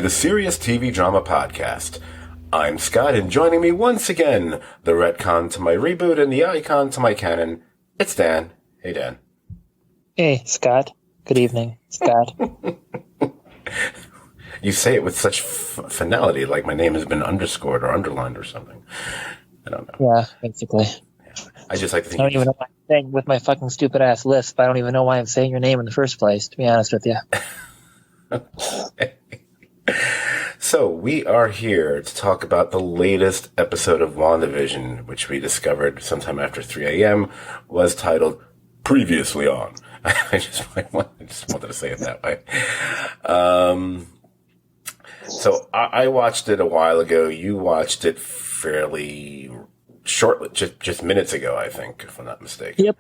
the Serious TV Drama Podcast. I'm Scott, and joining me once again, the retcon to my reboot and the icon to my canon, it's Dan. Hey, Dan. Hey, Scott. Good evening, Scott. You say it with such finality, like my name has been underscored or underlined or something. I don't know. Yeah, basically. I just like to think. I don't even know why I'm saying with my fucking stupid ass lisp. I don't even know why I'm saying your name in the first place, to be honest with you. So we are here to talk about the latest episode of WandaVision, which we discovered sometime after 3 a.m., was titled Previously On. I just wanted to say it that way. So I watched it a while ago. You watched it fairly shortly, just minutes ago, I think, if I'm not mistaken. Yep.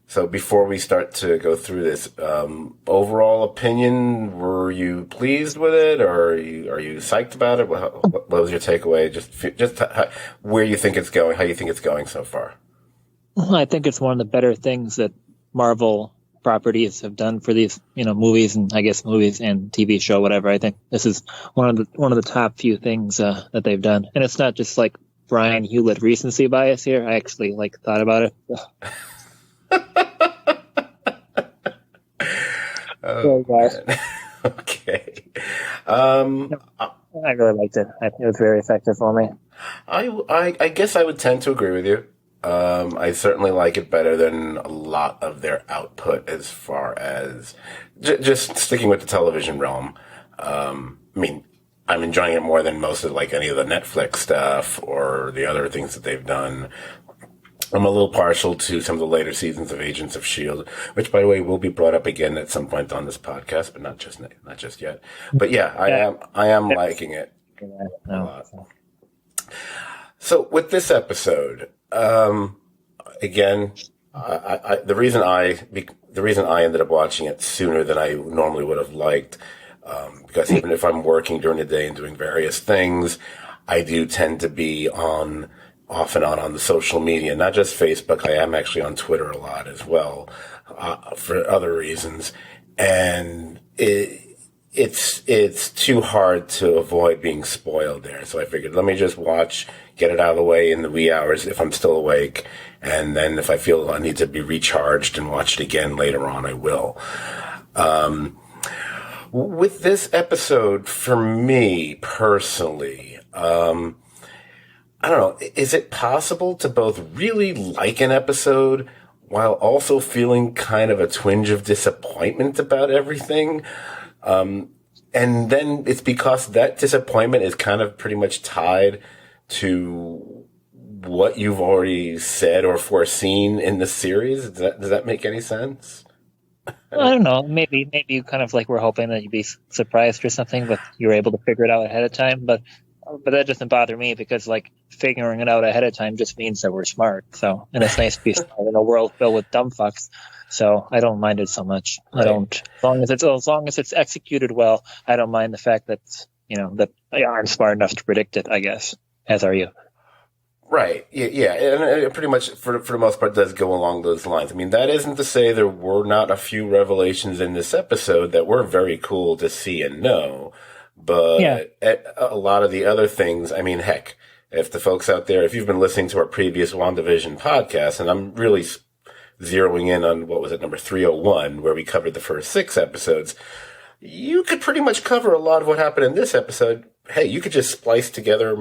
So before we start to go through this, overall opinion, were you pleased with it, or are you psyched about it? What was your takeaway? Just where you think it's going, how you think it's going so far? I think it's one of the better things that Marvel properties have done for these, movies and TV show, whatever. I think this is one of the top few things that they've done, and it's not just like Brian Hewlett recency bias here. I actually thought about it. Okay. I really liked it. I think it was very effective for me. I guess I would tend to agree with you. I certainly like it better than a lot of their output as far as just sticking with the television realm. I'm enjoying it more than most of any of the Netflix stuff or the other things that they've done. I'm a little partial to some of the later seasons of Agents of S.H.I.E.L.D., which, by the way, will be brought up again at some point on this podcast, but not just yet. But yeah, I am liking it a lot. So with this episode, again, the reason I ended up watching it sooner than I normally would have liked, because even if I'm working during the day and doing various things, I do tend to be off and on the social media, not just Facebook. I am actually on Twitter a lot as well, for other reasons. And it's too hard to avoid being spoiled there. So I figured, let me just get it out of the way in the wee hours if I'm still awake. And then if I feel I need to be recharged and watch it again later on, I will. With this episode, for me personally, I don't know, is it possible to both really like an episode while also feeling kind of a twinge of disappointment about everything? And then it's because that disappointment is kind of pretty much tied to what you've already said or foreseen in the series. Does that make any sense? I don't know. Maybe you kind of were hoping that you'd be surprised or something, but you were able to figure it out ahead of time. But that doesn't bother me because figuring it out ahead of time just means that we're smart. So, and it's nice to be smart in a world filled with dumb fucks. So I don't mind it so much. Right. I don't, as long as it's executed well, I don't mind the fact that, that I'm smart enough to predict it, I guess. As are you. Right. Yeah. And it pretty much, for the most part, does go along those lines. That isn't to say there were not a few revelations in this episode that were very cool to see and know. But yeah, a lot of the other things, heck, if the folks out there, if you've been listening to our previous WandaVision podcast, and I'm really zeroing in on, number 301, where we covered the first 6 episodes, you could pretty much cover a lot of what happened in this episode. Hey, you could just splice together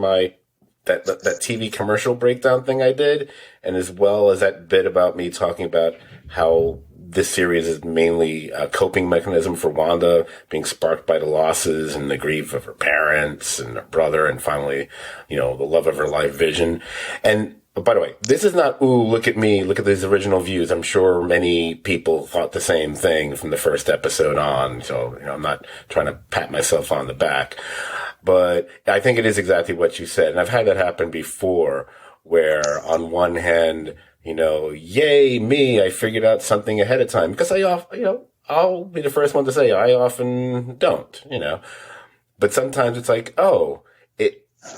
that TV commercial breakdown thing I did, and as well as that bit about me talking about how this series is mainly a coping mechanism for Wanda, being sparked by the losses and the grief of her parents and her brother, and finally, the love of her life, Vision. And by the way, this is not, ooh, look at me, look at these original views. I'm sure many people thought the same thing from the first episode on. So, I'm not trying to pat myself on the back. But I think it is exactly what you said. And I've had that happen before, where on one hand, yay me, I figured out something ahead of time. Because I'll be the first one to say I often don't, But sometimes it's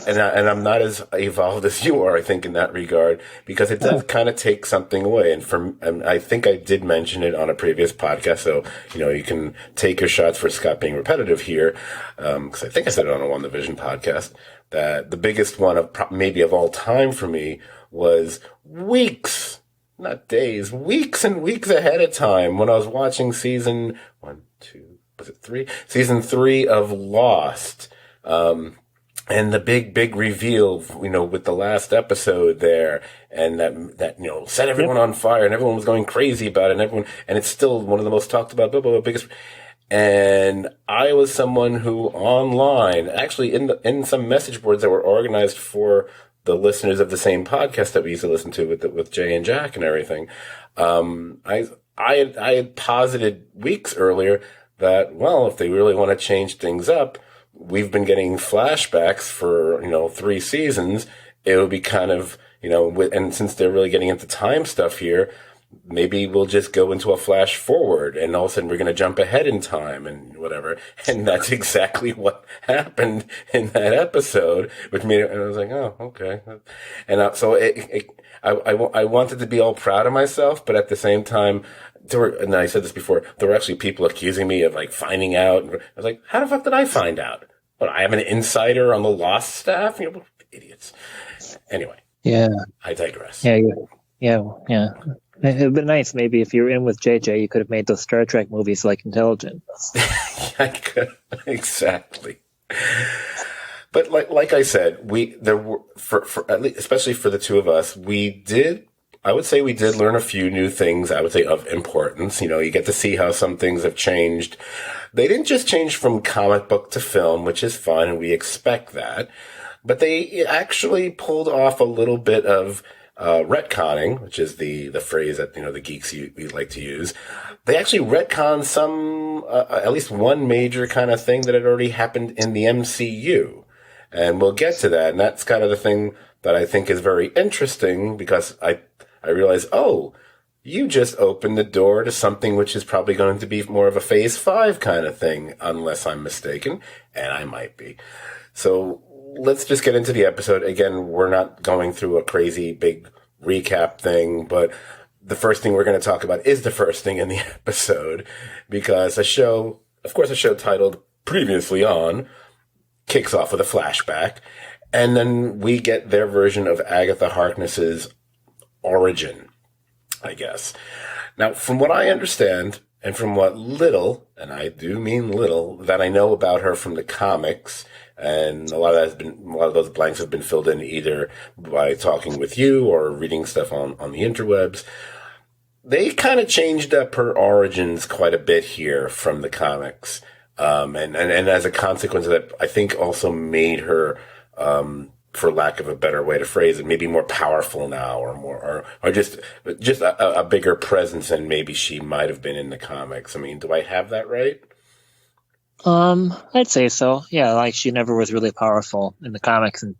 And I'm not as evolved as you are, I think, in that regard, because it does kind of take something away. And I think I did mention it on a previous podcast, so, you can take your shots for Scott being repetitive here, because I think I said it on a WandaVision podcast, that the biggest one maybe of all time for me was weeks, not days, weeks and weeks ahead of time when I was watching season 3 of Lost. And the big reveal, with the last episode there, and that set everyone on fire, and everyone was going crazy about it, and it's still one of the most talked about, biggest. And I was someone who online, actually in some message boards that were organized for the listeners of the same podcast that we used to listen to with Jay and Jack and everything, I had posited weeks earlier that, well, if they really want to change things up, we've been getting flashbacks for, 3 seasons. It would be kind of, and since they're really getting into time stuff here, maybe we'll just go into a flash forward and all of a sudden we're going to jump ahead in time and whatever. And that's exactly what happened in that episode, which made it, and I was like, oh, okay. And so I wanted to be all proud of myself, but at the same time, and I said this before, there were actually people accusing me of finding out. I was like, how the fuck did I find out? What, I have an insider on the Lost staff? Idiots. Anyway. Yeah. I digress. Yeah. It'd been nice maybe if you were in with JJ, you could have made those Star Trek movies intelligent. I could. Exactly. But like I said, there were, for at least, especially for the two of us, I would say we did learn a few new things, I would say, of importance. You get to see how some things have changed. They didn't just change from comic book to film, which is fun, and we expect that. But they actually pulled off a little bit of retconning, which is the phrase that, the geeks we like to use. They actually retconned some, at least one major kind of thing that had already happened in the MCU. And we'll get to that. And that's kind of the thing that I think is very interesting, because I realize, you just opened the door to something which is probably going to be more of a phase 5 kind of thing, unless I'm mistaken, and I might be. So let's just get into the episode. Again, we're not going through a crazy big recap thing, but the first thing we're going to talk about is the first thing in the episode, because a show titled Previously On kicks off with a flashback, and then we get their version of Agatha Harkness's origin, I guess. Now, from what I understand, and from what little, and I do mean little, that I know about her from the comics, and a lot of those blanks have been filled in either by talking with you or reading stuff on the interwebs. They kind of changed up her origins quite a bit here from the comics. And as a consequence of that, I think also made her, for lack of a better way to phrase it, maybe more powerful now, or just a bigger presence than maybe she might have been in the comics. I mean, do I have that right? I'd say so. Yeah, she never was really powerful in the comics, and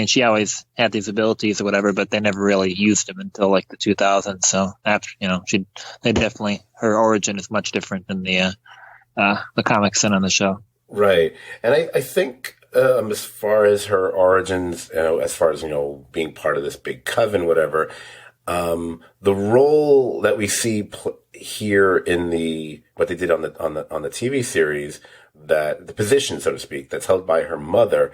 she always had these abilities or whatever, but they never really used them until the 2000s. So after, her origin is much different than the comics and on the show. Right, and I think. As far as her origins, as far as, being part of this big coven, whatever, the role that we see here in what they did on the TV series, that the position, so to speak, that's held by her mother,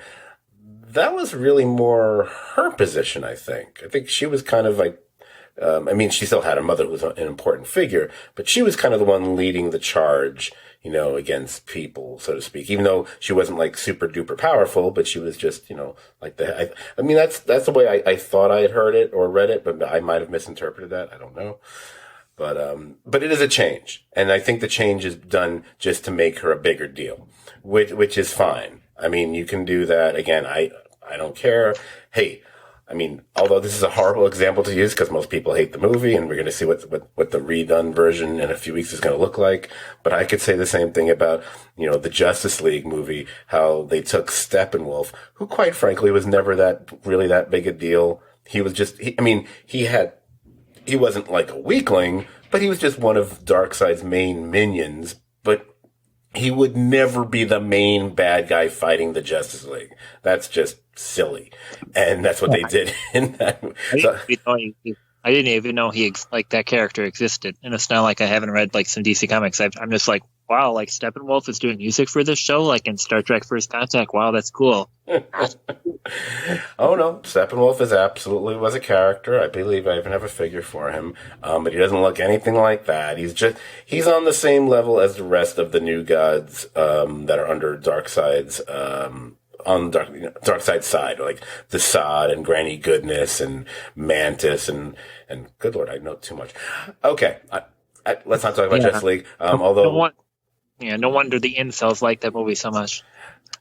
that was really more her position, I think. I think she was kind of she still had a mother who was an important figure, but she was kind of the one leading the charge, against people, so to speak, even though she wasn't super duper powerful, but she was just, that's the way I thought I had heard it or read it, but I might have misinterpreted that. I don't know. But it is a change. And I think the change is done just to make her a bigger deal, which is fine. I mean, you can do that. Again, I don't care. Hey, although this is a horrible example to use because most people hate the movie, and we're going to see what the redone version in a few weeks is going to look like. But I could say the same thing about, the Justice League movie, how they took Steppenwolf, who quite frankly was never really that big a deal. He was just, he wasn't like a weakling, but he was just one of Darkseid's main minions. But he would never be the main bad guy fighting the Justice League. That's just silly. And that's what they did in that. I didn't even know like that character existed. And it's not like I haven't read like some DC comics. I'm just like, wow, like Steppenwolf is doing music for this show, like in Star Trek First Contact. Wow, that's cool. Oh no, Steppenwolf was a character. I believe I even have a figure for him. But he doesn't look anything like that. He's on the same level as the rest of the new gods, that are under Darkseid's, on Darkseid's side, like the Sod and Granny Goodness and Mantis and good Lord, I know too much. Okay. Let's not talk about Justice League. Although, no wonder the incels like that movie so much.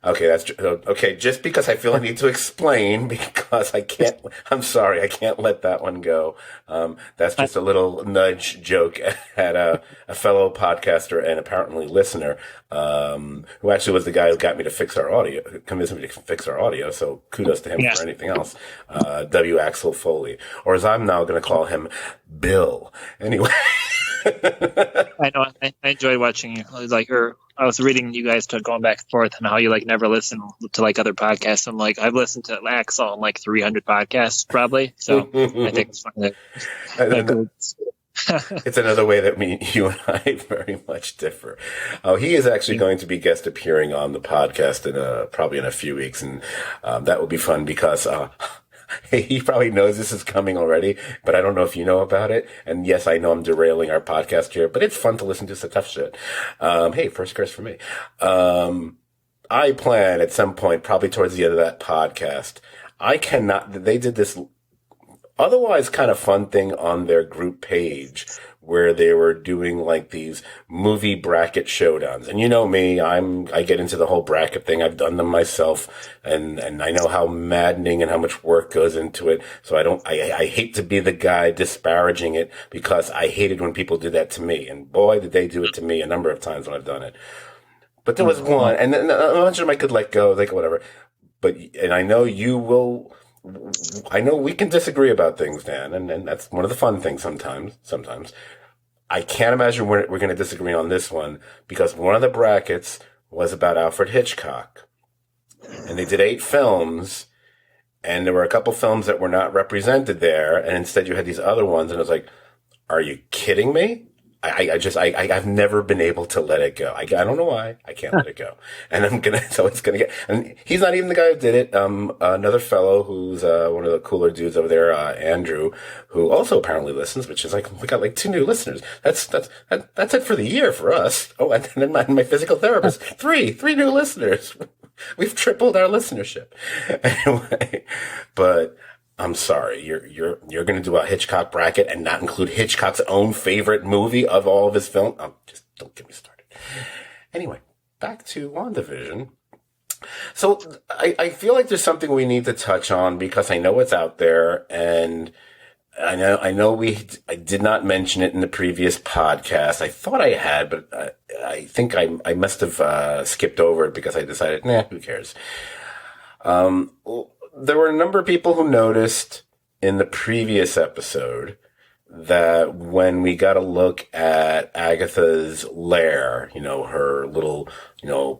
Okay, okay. Just because I feel I need to explain, because I'm sorry, I can't let that one go. That's just a little nudge joke at a fellow podcaster and apparently listener, who actually was the guy who got me to convinced me to fix our audio. So kudos to him for anything else. W. Axel Foley, or as I'm now going to call him, Bill. Anyway. I know. I enjoyed watching you. I was reading you guys going back and forth and how you like never listen to like other podcasts. I'm like, I've listened to Axel on like 300 podcasts probably. So I think it's funny it's another way that you and I very much differ. He is actually going to be guest appearing on the podcast probably in a few weeks, and that will be fun because he probably knows this is coming already, but I don't know if you know about it. And yes, I know I'm derailing our podcast here, but it's fun to listen to some tough shit. Hey, first curse for me. I plan at some point, probably towards the end of that podcast, they did this otherwise kind of fun thing on their group page where they were doing like these movie bracket showdowns. And you know me, I get into the whole bracket thing. I've done them myself, and I know how maddening and how much work goes into it. So I hate to be the guy disparaging it, because I hated when people did that to me. And boy, did they do it to me a number of times when I've done it. But there was one, and then a bunch of them I could let go, like whatever. And I know I know we can disagree about things, Dan, and that's one of the fun things sometimes. I can't imagine we're going to disagree on this one, because one of the brackets was about Alfred Hitchcock. And they did 8 films, and there were a couple films that were not represented there, and instead you had these other ones, and I was like, are you kidding me? I've never been able to let it go. I don't know why. I can't let it go. And and he's not even the guy who did it. Another fellow who's, one of the cooler dudes over there, Andrew, who also apparently listens, which is like, we got like 2 new listeners. That's it for the year for us. Oh, and then my physical therapist, 3 new listeners. We've tripled our listenership. Anyway, but I'm sorry, you're going to do a Hitchcock bracket and not include Hitchcock's own favorite movie of all of his films? Oh, just don't get me started. Anyway, back to WandaVision. So I feel like there's something we need to touch on, because I know it's out there, and I know I did not mention it in the previous podcast. I thought I had, but I think I must have skipped over it because I decided, who cares? There were a number of people who noticed in the previous episode that when we got a look at Agatha's lair, her little,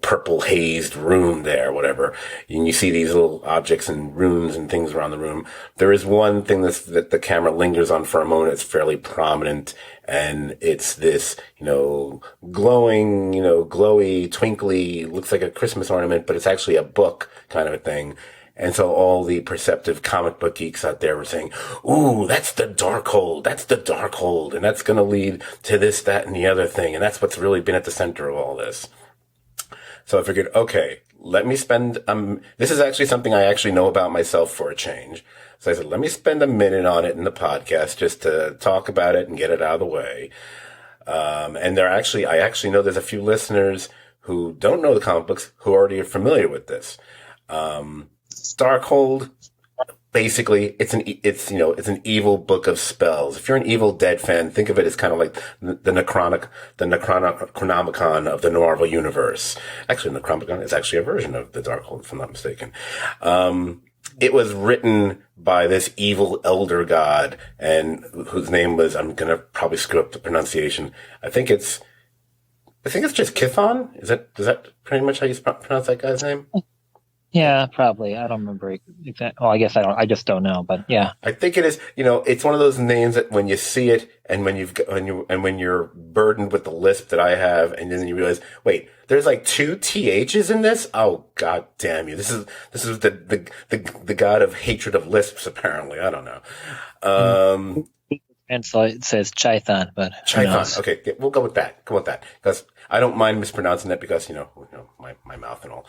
purple hazed room there, whatever, and you see these little objects and runes and things around the room, there is one thing that the camera lingers on for a moment. It's fairly prominent, and it's this, glowing, glowy, twinkly, looks like a Christmas ornament, but it's actually a book kind of a thing. And so all the perceptive comic book geeks out there were saying, ooh, that's the Darkhold. That's the Darkhold. And that's going to lead to this, that, and the other thing. And that's what's really been at the center of all this. So I figured, okay, let me spend, this is actually something I actually know about myself for a change. So I said, let me spend a minute on it in the podcast just to talk about it and get it out of the way. And I actually know there's a few listeners who don't know the comic books who already are familiar with this. Darkhold, basically, it's an evil book of spells. If you're an Evil Dead fan, think of it as kind of like the Necronomicon of the Marvel universe. Actually, Necronomicon is actually a version of the Darkhold, if I'm not mistaken. It was written by this evil elder god, and whose name was, I'm gonna probably screw up the pronunciation. I think it's I think it's just Kithon. Is that pretty much how you pronounce that guy's name? Yeah, probably. I don't remember exactly. Well, I guess I don't. I just don't know. But yeah. I think it is. It's one of those names that when you see it, and when you're burdened with the lisp that I have, and then you realize, wait, there's like two THs in this. Oh, god damn you! This is the god of hatred of lisps. Apparently, I don't know. And so it says Chithon, but Chithon. Okay, yeah, we'll go with that. Because I don't mind mispronouncing it because, my mouth and all.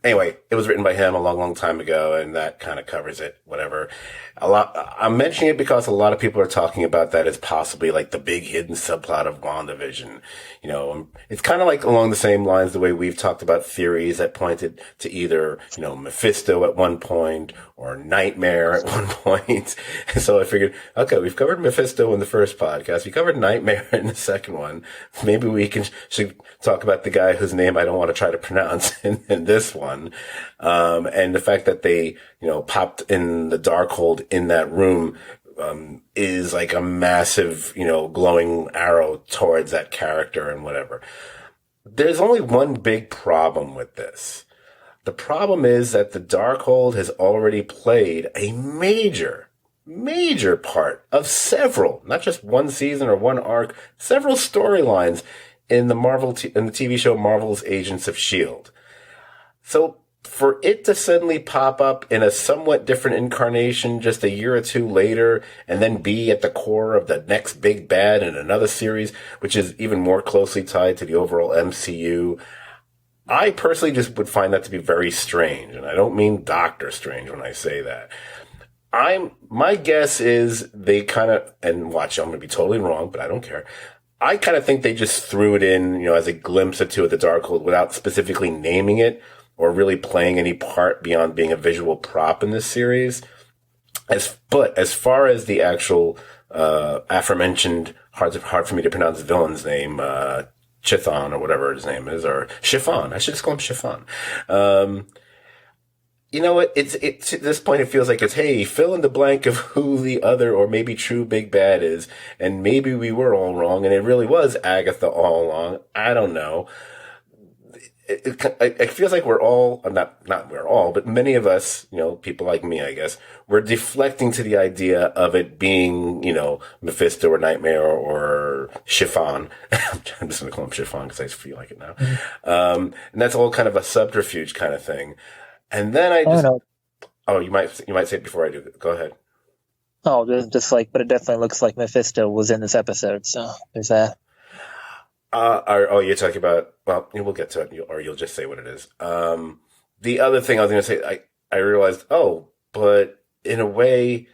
Anyway, it was written by him a long, long time ago, and that kind of covers it. Whatever. I'm mentioning it because a lot of people are talking about that as possibly like the big hidden subplot of WandaVision. It's kind of like along the same lines the way we've talked about theories that pointed to either, Mephisto at one point or Nightmare at one point. And so I figured, okay, we've covered Mephisto in the first podcast. We covered Nightmare in the second one. Maybe we should talk about the guy whose name I don't want to try to pronounce in this one. And the fact that they, popped in the Darkhold in that room, is like a massive, glowing arrow towards that character and whatever. There's only one big problem with this. The problem is that the Darkhold has already played a major part of several, not just one season or one arc, several storylines in the in the TV show Marvel's Agents of S.H.I.E.L.D. So for it to suddenly pop up in a somewhat different incarnation just a year or two later and then be at the core of the next big bad in another series, which is even more closely tied to the overall MCU, I personally just would find that to be very strange. And I don't mean Doctor Strange when I say that. My guess is they kind of, and watch, I'm going to be totally wrong, but I don't care. I kind of think they just threw it in, as a glimpse or two of the Darkhold without specifically naming it or really playing any part beyond being a visual prop in this series. But as far as the actual, aforementioned, hard for me to pronounce villain's name, Chithon or whatever his name is, or Chiffon. I should just call him Chiffon. You know what? It's at this point, it feels like it's, hey, fill in the blank of who the other or maybe true big bad is. And maybe we were all wrong and it really was Agatha all along. I don't know. It feels like we're all, not we're all, but many of us, people like me, I guess, we're deflecting to the idea of it being, Mephisto or Nightmare or Chiffon. I'm just going to call him Chiffon because I feel like it now. And that's all kind of a subterfuge kind of thing. And then you might say it before I do. Go ahead. Oh, just like, but it definitely looks like Mephisto was in this episode. So there's that. You're talking about, well, we'll get to it, or you'll just say what it is. The other thing I was going to say, I realized, but in a way,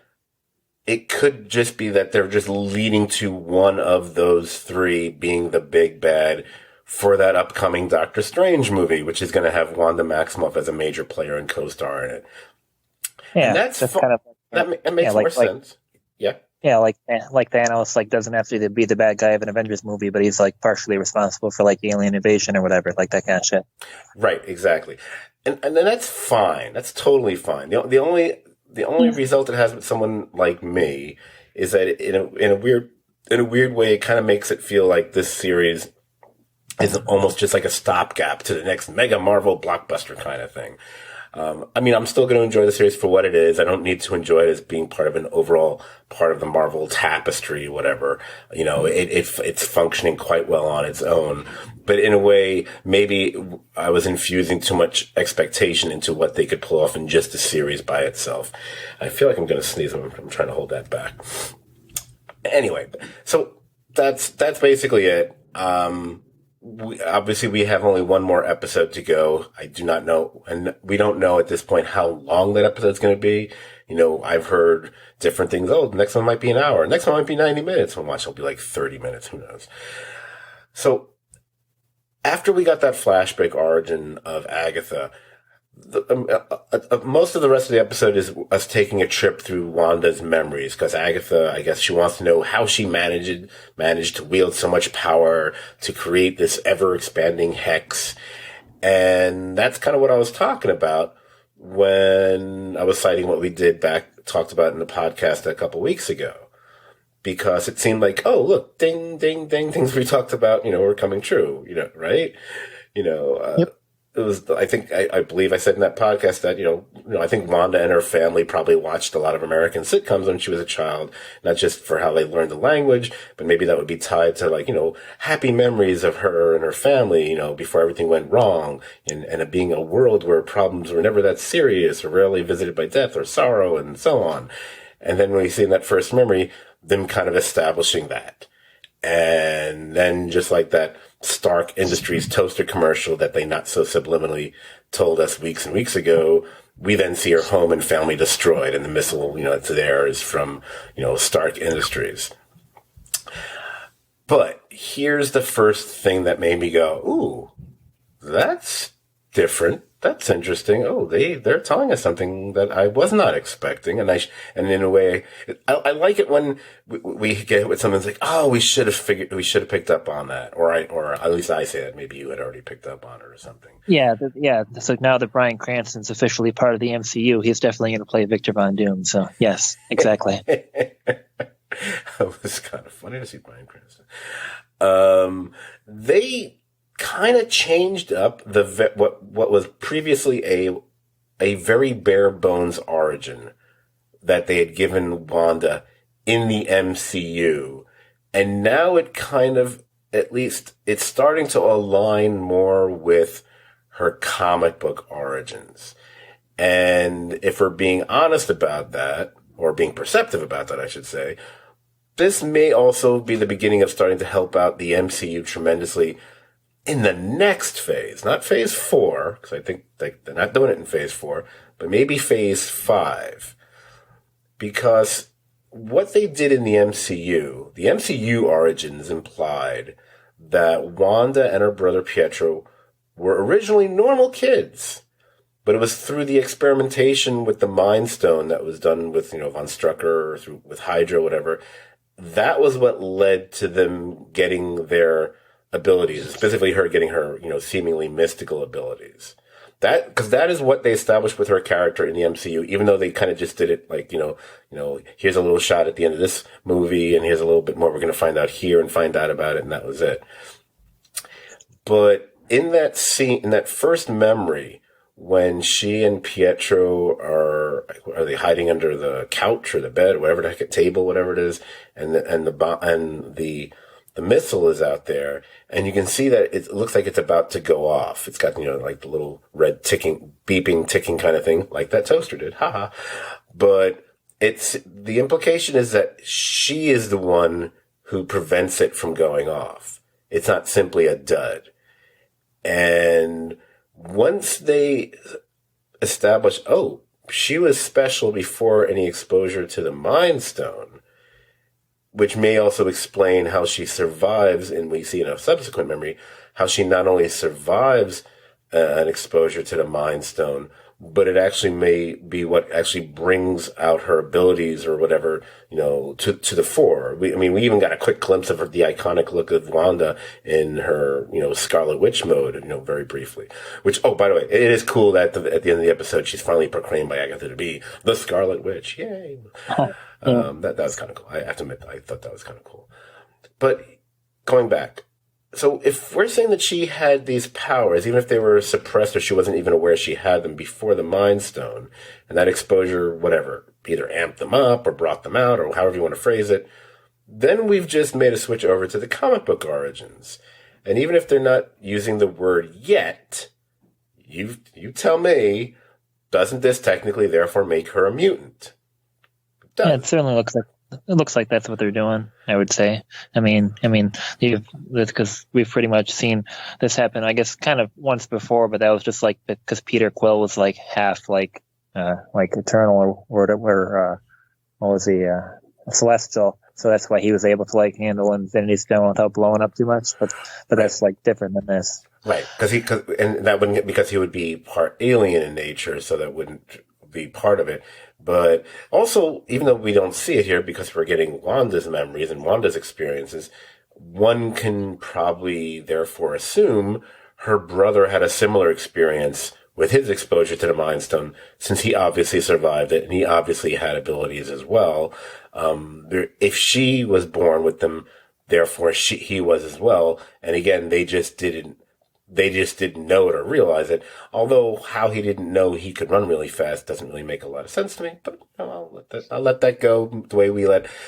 it could just be that they're just leading to one of those three being the big bad for that upcoming Doctor Strange movie, which is going to have Wanda Maximoff as a major player and co-star in it. Yeah, and that's kind of, that makes more sense. Yeah. Yeah, like Thanos, doesn't have to be the bad guy of an Avengers movie, but he's partially responsible for alien invasion or whatever, that kind of shit. Right, exactly, and then that's fine. That's totally fine. The only result it has with someone like me is that in a weird way, it kind of makes it feel like this series is almost just like a stopgap to the next mega Marvel blockbuster kind of thing. I'm still going to enjoy the series for what it is. I don't need to enjoy it as being part of an overall part of the Marvel tapestry, whatever. It's functioning quite well on its own. But in a way, maybe I was infusing too much expectation into what they could pull off in just a series by itself. I feel like I'm going to sneeze. I'm trying to hold that back. Anyway, so that's basically it. We have only one more episode to go. I do not know, and we don't know at this point how long that episode's going to be. I've heard different things. Oh, the next one might be an hour. Next one might be 90 minutes. And watch, it'll be like 30 minutes. Who knows? So after we got that flashback origin of Agatha, most of the rest of the episode is us taking a trip through Wanda's memories, because Agatha, I guess she wants to know how she managed to wield so much power to create this ever-expanding hex. And that's kind of what I was talking about when I was citing what we talked about in the podcast a couple weeks ago. because it seemed like, oh, look, ding, ding, ding, things we talked about, were coming true, right? Yep. It was, I believe I said in that podcast that, I think Wanda and her family probably watched a lot of American sitcoms when she was a child, not just for how they learned the language, but maybe that would be tied to happy memories of her and her family, before everything went wrong, and it being a world where problems were never that serious or rarely visited by death or sorrow and so on. And then when we see in that first memory, them kind of establishing that. And then just like that Stark Industries toaster commercial that they not so subliminally told us weeks and weeks ago, we then see her home and family destroyed, and the missile, that's there is from, Stark Industries. But here's the first thing that made me go, ooh, that's different. That's interesting. Oh, they're telling us something that I was not expecting, and in a way, I like it when we get with someone's like, oh, we should have picked up on that, or at least I say that. Maybe you had already picked up on it or something. Yeah. So now that Bryan Cranston's officially part of the MCU, he's definitely going to play Victor Von Doom. So yes, exactly. It was kind of funny to see Bryan Cranston. They kind of changed up what was previously a very bare bones origin that they had given Wanda in the MCU, and now it kind of, at least it's starting to align more with her comic book origins. And if we're being honest about that, or being perceptive about that, I should say, this may also be the beginning of starting to help out the MCU tremendously in the next phase, not phase 4, because I think they're not doing it in phase 4, but maybe phase 5. Because what they did in the MCU origins implied that Wanda and her brother Pietro were originally normal kids, but it was through the experimentation with the Mind Stone that was done with, Von Strucker, or with Hydra, whatever. That was what led to them getting their abilities, specifically her getting her, seemingly mystical abilities. Because that is what they established with her character in the MCU, even though they kind of just did it like, here's a little shot at the end of this movie, and here's a little bit more we're going to find out here and find out about it, and that was it. But in that scene, in that first memory, when she and Pietro are they hiding under the couch or the bed, or whatever the heck, table, whatever it is, and the missile is out there, and you can see that it looks like it's about to go off. It's got, like the little red ticking kind of thing, like that toaster did. Haha. But the implication is that she is the one who prevents it from going off. It's not simply a dud. And once they establish, oh, she was special before any exposure to the Mind Stone, which may also explain how she survives, and we see in a subsequent memory, how she not only survives an exposure to the Mind Stone, but it actually may be what actually brings out her abilities or whatever, to the fore. We even got a quick glimpse of the iconic look of Wanda in her, Scarlet Witch mode, very briefly. Which, oh, by the way, it is cool that at the end of the episode, she's finally proclaimed by Agatha to be the Scarlet Witch. Yay! That was kind of cool. I have to admit, I thought that was kind of cool. But going back, so if we're saying that she had these powers, even if they were suppressed or she wasn't even aware she had them before the Mind Stone, and that exposure, whatever, either amped them up or brought them out, or however you want to phrase it, then we've just made a switch over to the comic book origins. And even if they're not using the word yet, you tell me, doesn't this technically therefore make her a mutant? Yeah, it certainly looks like that's what they're doing, I would say. Because we've pretty much seen this happen, I guess, kind of once before, but that was just like because Peter Quill was like half like eternal or what was he, celestial, so that's why he was able to like handle Infinity Stone without blowing up too much. But that's like different than this, right? Because he would be part alien in nature, so that wouldn't be part of it. But also, even though we don't see it here because we're getting Wanda's memories and Wanda's experiences, one can probably therefore assume her brother had a similar experience with his exposure to the Mind Stone, since he obviously survived it and he obviously had abilities as well. If she was born with them, therefore he was as well. And again, they just didn't know it or realize it. Although how he didn't know he could run really fast doesn't really make a lot of sense to me. But I'll let that go the way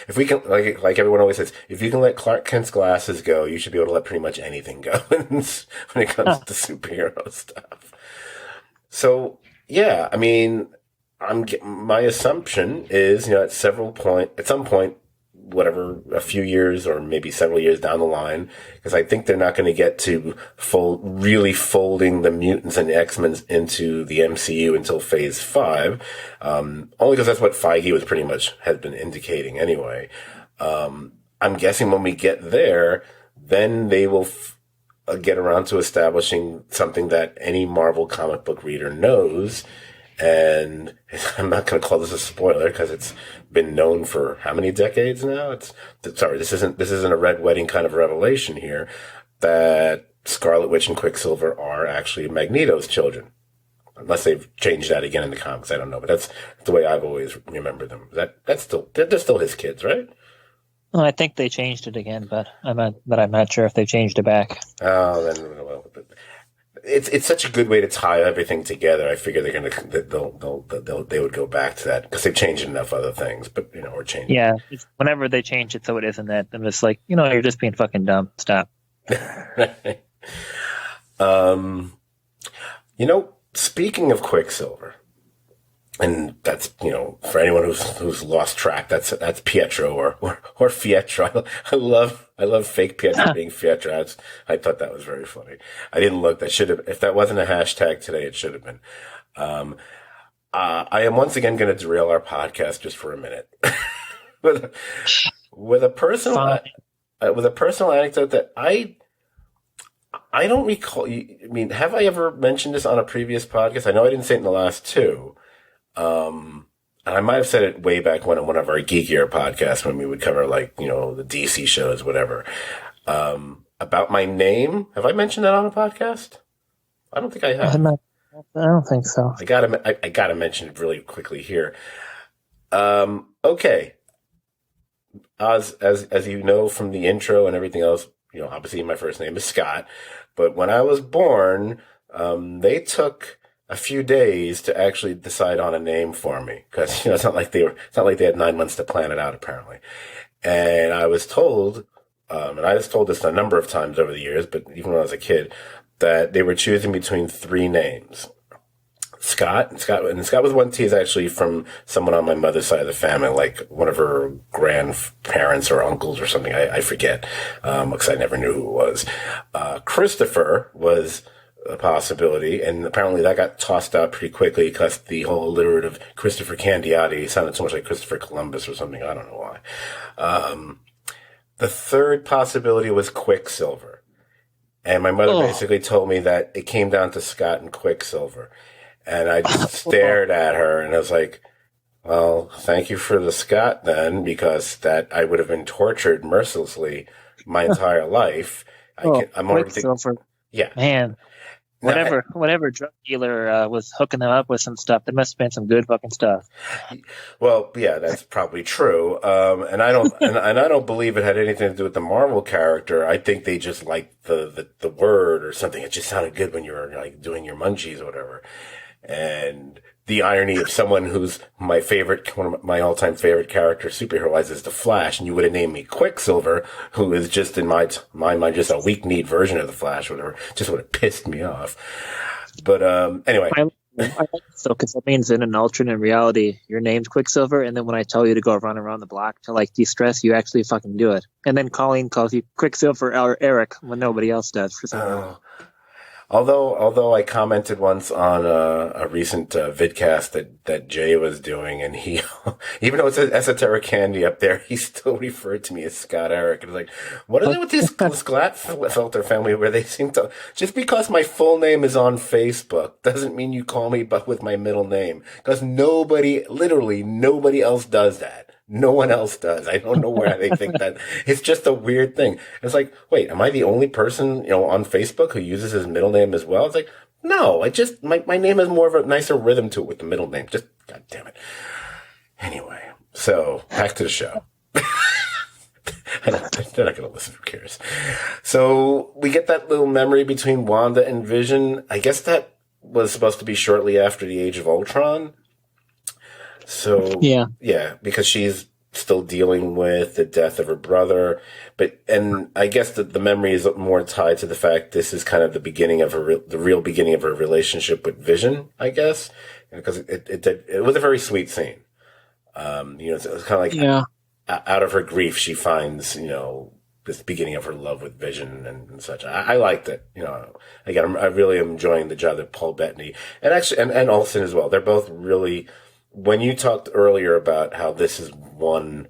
if we can, like everyone always says, if you can let Clark Kent's glasses go, you should be able to let pretty much anything go when it comes to superhero stuff. So yeah, I mean, my assumption is, at some point, whatever, a few years or maybe several years down the line, because I think they're not going to get to really folding the mutants and the X-Men into the MCU until Phase 5, only because that's what Feige has been indicating anyway. I'm guessing when we get there, then they will get around to establishing something that any Marvel comic book reader knows. And I'm not going to call this a spoiler because it's been known for how many decades now? This isn't a Red Wedding kind of revelation here, that Scarlet Witch and Quicksilver are actually Magneto's children. Unless they've changed that again in the comics, I don't know. But that's the way I've always remembered them. They're still his kids, right? Well, I think they changed it again, but I'm not sure if they changed it back. Oh, then well. It's such a good way to tie everything together. I figure they would go back to that because they've changed enough other things, but or changed. Yeah, whenever they change it so it isn't that, I'm just like, you're just being fucking dumb. Stop. Right. Speaking of Quicksilver, and that's for anyone who's lost track, that's Pietro or Fietro. I love fake Pietro being Fietro. I thought that was very funny. I didn't look. If that wasn't a hashtag today, it should have been. I am once again going to derail our podcast just for a minute with a personal anecdote that I don't recall. I mean, have I ever mentioned this on a previous podcast? I know I didn't say it in the last two. And I might have said it way back when on one of our geekier podcasts when we would cover the DC shows, whatever. About my name. Have I mentioned that on a podcast? I don't think I have. I don't think so. I gotta mention it really quickly here. Okay. As you know from the intro and everything else, obviously my first name is Scott, but when I was born, they took a few days to actually decide on a name for me because it's not like they had 9 months to plan it out apparently. And I was told, and I was told this a number of times over the years, but even when I was a kid, that they were choosing between 3 names. Scott with one T is actually from someone on my mother's side of the family, like one of her grandparents or uncles or something. I forget, because I never knew who it was. Christopher was a possibility, and apparently that got tossed out pretty quickly because the whole alliterative Christopher Candiati sounded so much like Christopher Columbus or something. I don't know why. The third possibility was Quicksilver, and my mother basically told me that it came down to Scott and Quicksilver, and I just stared at her and I was like, well, thank you for the Scott then, because that I would have been tortured mercilessly my entire life. I'm already Quicksilver. Yeah, man. Whatever drug dealer was hooking them up with some stuff, there must have been some good fucking stuff. Well, yeah, that's probably true. And I don't, and I don't believe it had anything to do with the Marvel character. I think they just liked the word or something. It just sounded good when you were doing your munchies or whatever. And the irony of someone who's one of my all-time favorite character superhero-wise is the Flash, and you would have named me Quicksilver, who is just in my mind just a weak-kneed version of the Flash, or whatever. Just would have pissed me off. But anyway, I like it so because that means in an alternate reality, your name's Quicksilver, and then when I tell you to go run around the block to de-stress, you actually fucking do it. And then Colleen calls you Quicksilver or Eric when nobody else does for some reason. Although I commented once on a recent vidcast that Jay was doing, and he, even though it says esoteric candy up there, he still referred to me as Scott Eric. And I was like, what is it with this Glatfelter family where they seem to, just because my full name is on Facebook doesn't mean you call me but with my middle name. Because literally nobody else does that. No one else does. I don't know where they think that. It's just a weird thing. It's like, wait, am I the only person, on Facebook who uses his middle name as well? It's like, No, I just my name has more of a nicer rhythm to it with the middle name. Just God damn it. Anyway, so back to the show. They're not going to listen. Who cares? So we get that little memory between Wanda and Vision. I guess that was supposed to be shortly after the Age of Ultron. So yeah, because she's still dealing with the death of her brother. And I guess the memory is more tied to the fact this is kind of the beginning of the real beginning of her relationship with Vision, I guess, because it was a very sweet scene. It's kind of like out of her grief, she finds, this beginning of her love with Vision and such. I liked it. Again, I really am enjoying the job that Paul Bettany and actually, and Olsen as well. They're both really, when you talked earlier about how this is one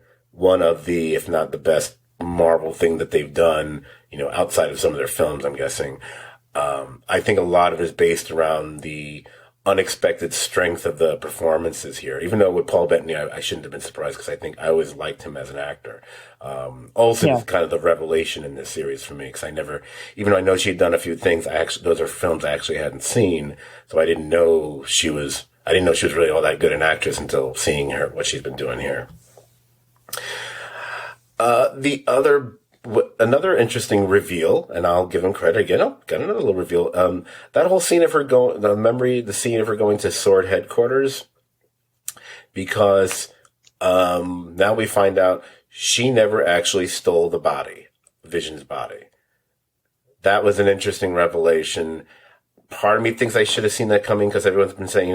of the, if not the best Marvel thing that they've done, outside of some of their films, I'm guessing. I think a lot of it is based around the unexpected strength of the performances here. Even though with Paul Bettany, I shouldn't have been surprised because I think I always liked him as an actor. Olsen is kind of the revelation in this series for me because even though I know she had done a few things, those are films I actually hadn't seen, so I didn't know she was really all that good an actress until seeing what she's been doing here. Another interesting reveal, and I'll give him credit again. Oh, got another little reveal. That whole scene of her the scene of her going to Sword headquarters, because now we find out she never actually stole the body, Vision's body. That was an interesting revelation. Part of me thinks I should have seen that coming because everyone's been saying,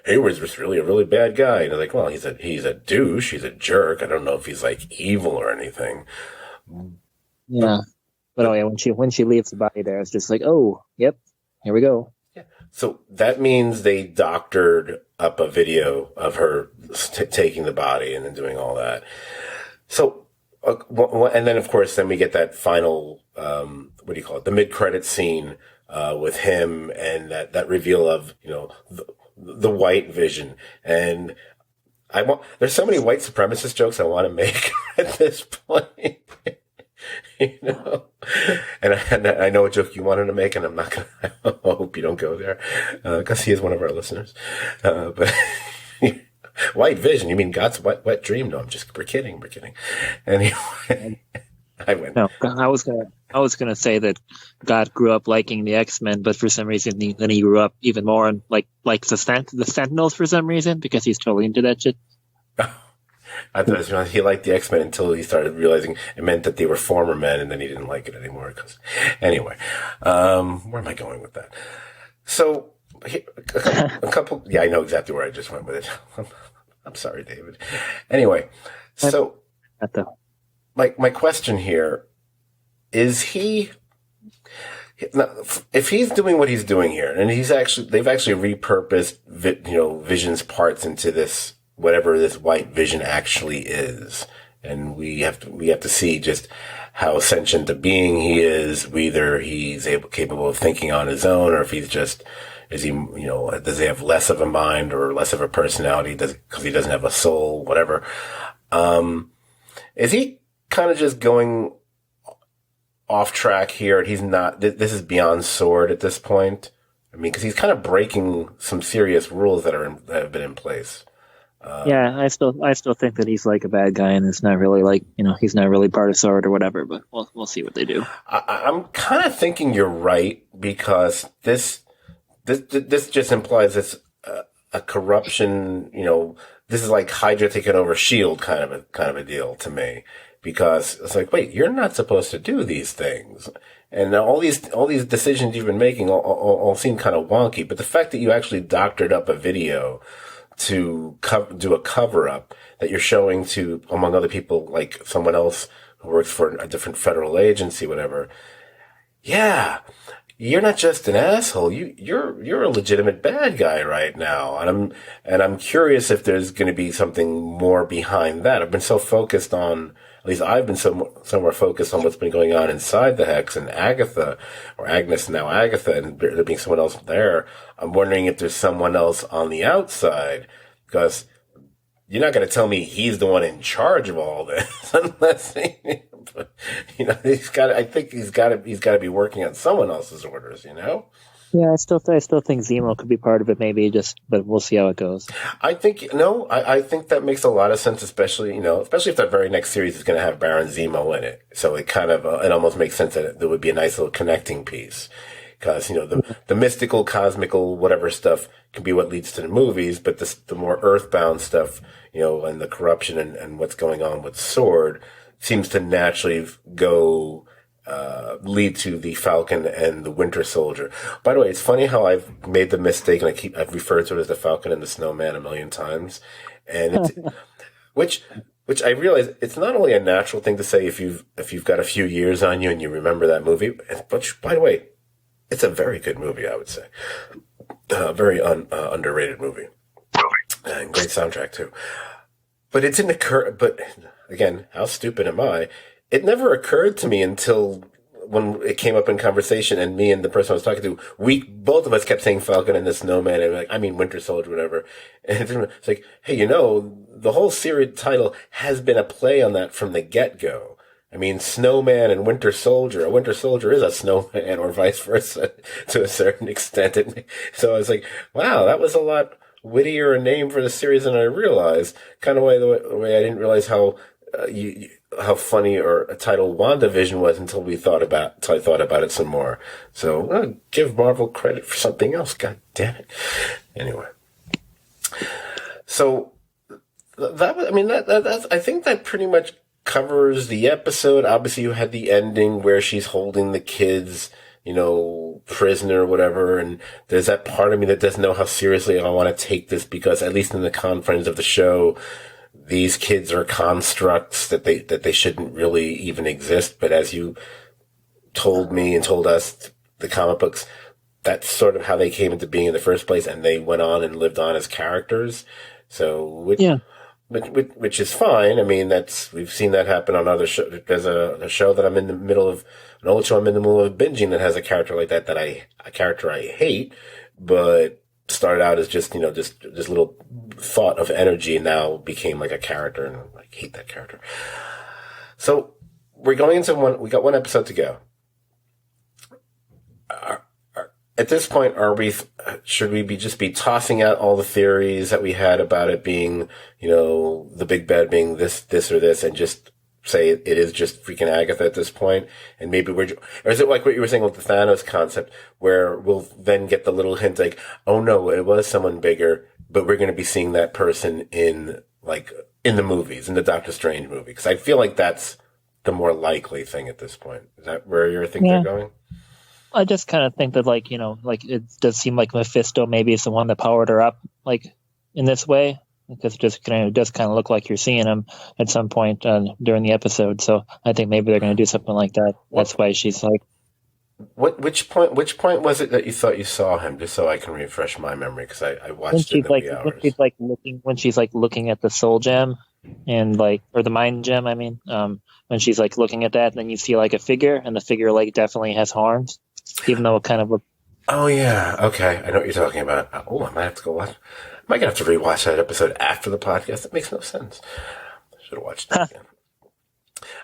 Hayward's just really a really bad guy. And like, well, he's a douche. He's a jerk. I don't know if he's like evil or anything. Yeah. But when she leaves the body there, it's just like, oh, yep, here we go. Yeah. So that means they doctored up a video of her taking the body and then doing all that. So, and then of course, then we get that final, what do you call it? The mid-credit scene, with him and that reveal of, the white Vision. And there's so many white supremacist jokes I want to make at this point. And I know a joke you wanted to make, and I'm not gonna. I hope you don't go there, because he is one of our listeners. But white Vision, you mean God's wet dream? No, we're kidding. Anyway, I win. No, I was gonna say that God grew up liking the X-Men, but for some reason he grew up even more and like the Sentinels for some reason because he's totally into that shit. I thought he liked the X-Men until he started realizing it meant that they were former men, and then he didn't like it anymore. Anyway, where am I going with that? So, a couple. Yeah, I know exactly where I just went with it. I'm sorry, David. Anyway, so my question here is if he's doing what he's doing here, and they've actually repurposed Vision's parts into this, whatever this white Vision actually is. And we have to see just how sentient a being he is, whether he's capable of thinking on his own, or if he's just, does he have less of a mind or less of a personality because he doesn't have a soul, whatever. Is he kind of just going off track here? He's not, this is beyond Sword at this point. I mean, because he's kind of breaking some serious rules that have been in place. Yeah, I still think that he's like a bad guy, and it's not really like, he's not really part of Sword or whatever. But we'll see what they do. I'm kind of thinking you're right, because this just implies it's a corruption. This is like Hydra taking over Shield kind of a deal to me, because it's like, wait, you're not supposed to do these things. And all these decisions you've been making all seem kind of wonky. But the fact that you actually doctored up a video to do a cover-up that you're showing to, among other people, like someone else who works for a different federal agency, whatever. Yeah, you're not just an asshole. You're a legitimate bad guy right now. And I'm curious if there's going to be something more behind that. I've been so focused on, at least I've been somewhere focused on what's been going on inside the Hex and Agatha, or Agnes, now Agatha, and there being someone else there. I'm wondering if there's someone else on the outside, because you're not going to tell me he's the one in charge of all this unless I think he's got to be working on someone else's orders, Yeah, I still think Zemo could be part of it, maybe. But we'll see how it goes. I think no, I think that makes a lot of sense, especially especially if that very next series is going to have Baron Zemo in it. So it kind of it almost makes sense that there would be a nice little connecting piece, because the mystical, cosmical, whatever stuff can be what leads to the movies, but the more earthbound stuff, and the corruption and what's going on with Sword seems to naturally go. Lead to the Falcon and the Winter Soldier. By the way, it's funny how I've made the mistake, and I've referred to it as the Falcon and the Snowman a million times, and it's which I realize it's not only a natural thing to say if you've got a few years on you and you remember that movie, but by the way, it's a very good movie, I would say, very underrated movie, and great soundtrack too. But it didn't occur. But again, how stupid am I? It never occurred to me until when it came up in conversation, and me and the person I was talking to, both of us kept saying Falcon and the Snowman, and Winter Soldier, whatever. And it's like, hey, the whole series title has been a play on that from the get-go. I mean, Snowman and Winter Soldier. A Winter Soldier is a snowman, or vice versa, to a certain extent. So I was like, wow, that was a lot wittier a name for the series than I realized. Kind of the way I didn't realize how funny or a title WandaVision was until I thought about it some more. So give Marvel credit for something else. God damn it. Anyway, so that's I think that pretty much covers the episode. Obviously, you had the ending where she's holding the kids, prisoner or whatever, and there's that part of me that doesn't know how seriously I want to take this, because at least in the confines of the show, these kids are constructs that they shouldn't really even exist. But as you told me and told us, the comic books, that's sort of how they came into being in the first place, and they went on and lived on as characters. So, which is fine. I mean, we've seen that happen on other shows. There's a show that I'm in the middle of, an old show I'm in the middle of binging that has a character like that, a character I hate, but started out as just this little thought of energy, and now became like a character, and I hate that character. So we're going into we got one episode to go. At this point, should we just be tossing out all the theories that we had about it being, the big bad being this or this, and just say it is just freaking Agatha at this point? And maybe or is it like what you were saying with the Thanos concept, where we'll then get the little hint like, oh no, it was someone bigger, but we're going to be seeing that person in the movies, in the Doctor Strange movie? Because I feel like that's the more likely thing at this point. Is that where you think they're going? I just kind of think that, it does seem like Mephisto maybe is the one that powered her up, in this way, because it does kind of look like you're seeing him at some point during the episode. So I think maybe they're going to do something like that. That's why she's like. Which point was it that you thought you saw him? Just so I can refresh my memory, because I watched it in the hours. When she's looking at the soul gem, and or the mind gem. I mean, when she's looking at that, then you see a figure, and the figure definitely has horns, even though it kind of looks. Oh yeah, okay, I know what you're talking about. Oh, I might have to go watch. I might have to rewatch that episode after the podcast. That makes no sense. I should have watched that again.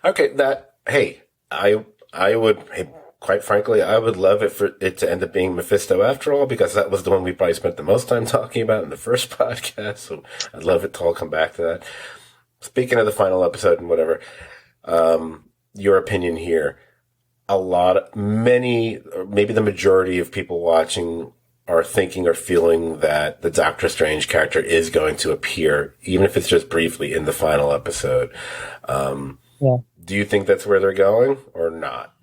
Okay, I would. Hey, quite frankly, I would love it for it to end up being Mephisto after all, because that was the one we probably spent the most time talking about in the first podcast. So I'd love it to all come back to that. Speaking of the final episode and whatever, your opinion here. Many, or maybe the majority of people watching are thinking or feeling that the Doctor Strange character is going to appear, even if it's just briefly, in the final episode. Do you think that's where they're going or not?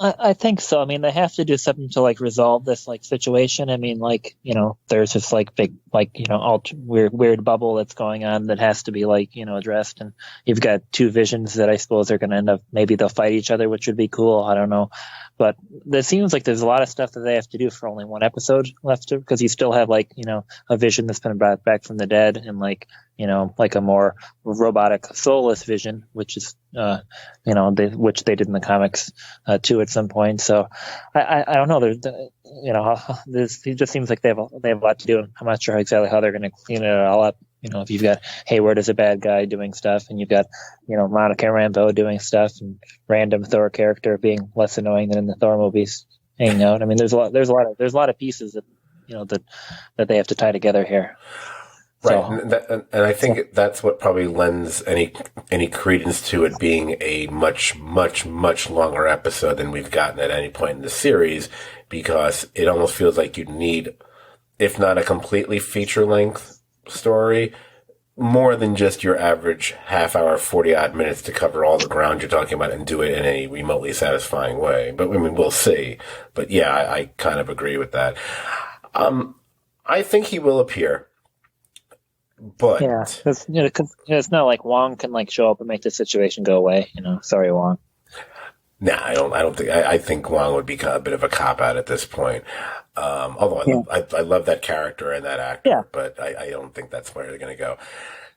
I think so. I mean, they have to do something to resolve this situation. I mean, there's this big weird bubble that's going on that has to be addressed. And you've got two visions that I suppose are going to end up, maybe they'll fight each other, which would be cool. I don't know. But it seems like there's a lot of stuff that they have to do for only one episode left, because you still have a vision that's been brought back from the dead, and a more robotic, soulless vision, which is which they did in the comics too at some point. So I don't know. It just seems like they have a lot to do, and I'm not sure exactly how they're going to clean it all up. If you've got Hayward as a bad guy doing stuff, and you've got, Monica Rambeau doing stuff, and random Thor character being less annoying than in the Thor movies. hanging out. I mean, there's a lot of pieces that that they have to tie together here. Right, So, and I think that's what probably lends any credence to it being a much, much, much longer episode than we've gotten at any point in the series, because it almost feels like you need, if not a completely feature-length story, more than just your average half-hour, 40-odd minutes to cover all the ground you're talking about and do it in a remotely satisfying way. But, I mean, we'll see. But, yeah, I kind of agree with that. I think he will appear. But yeah, because it's not like Wong can like show up and make the situation go away. Sorry, Wong. nah, I don't think. I think Wong would be a bit of a cop out at this point. Although I love that character and that actor, but I don't think that's where they're going to go.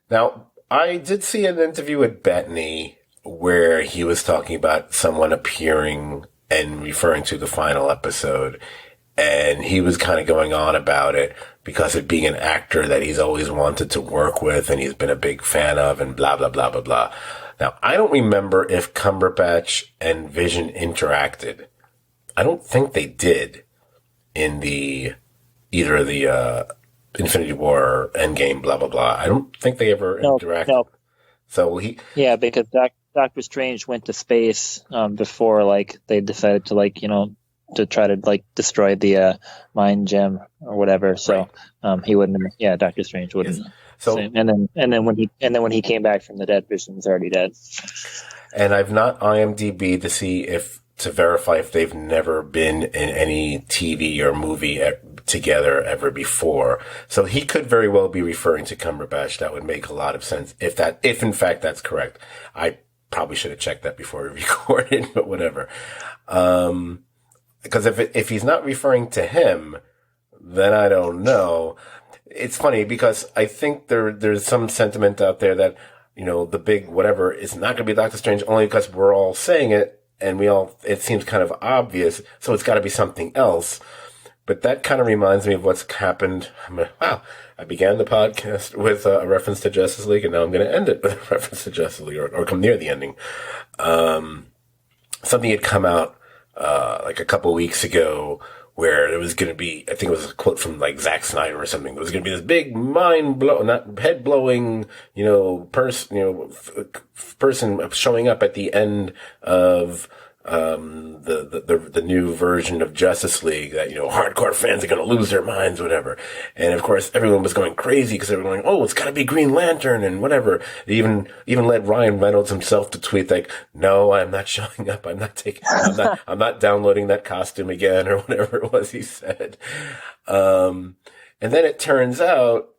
Now, I did see an interview with Bettany where he was talking about someone appearing and referring to the final episode. And he was kind of going on about it because of being an actor that he's always wanted to work with and he's been a big fan of and blah, blah, blah, blah, blah. Now, I don't remember if Cumberbatch and Vision interacted. I don't think they did in either of the Infinity War or Endgame, blah, blah, blah. I don't think they ever interacted. No. So Yeah, because Doctor Strange went to space before like they decided to to try to like destroy the mind gem or whatever. So he wouldn't. Yeah, Doctor Strange wouldn't. Yes. So and then when he came back from the dead, Vision was already dead. And I've not IMDb to verify if they've never been in any TV or movie together ever before. So he could very well be referring to Cumberbatch. That would make a lot of sense if in fact that's correct. I probably should have checked that before we recorded, but whatever. Because if he's not referring to him, then I don't know. It's funny because I think there's some sentiment out there that, the big whatever is not going to be Doctor Strange only because we're all saying it and it seems kind of obvious. So it's got to be something else. But that kind of reminds me of what's happened. Wow. I began the podcast with a reference to Justice League and now I'm going to end it with a reference to Justice League or come near the ending. Something had come out like a couple weeks ago where it was going to be, I think it was a quote from like Zack Snyder or something. It was going to be this big head blowing, person showing up at the end of, the new version of Justice League that, hardcore fans are going to lose their minds, whatever. And of course, everyone was going crazy because they were going, oh, it's got to be Green Lantern and whatever. They even led Ryan Reynolds himself to tweet like, no, I'm not showing up. I'm not downloading that costume again or whatever it was he said. And then it turns out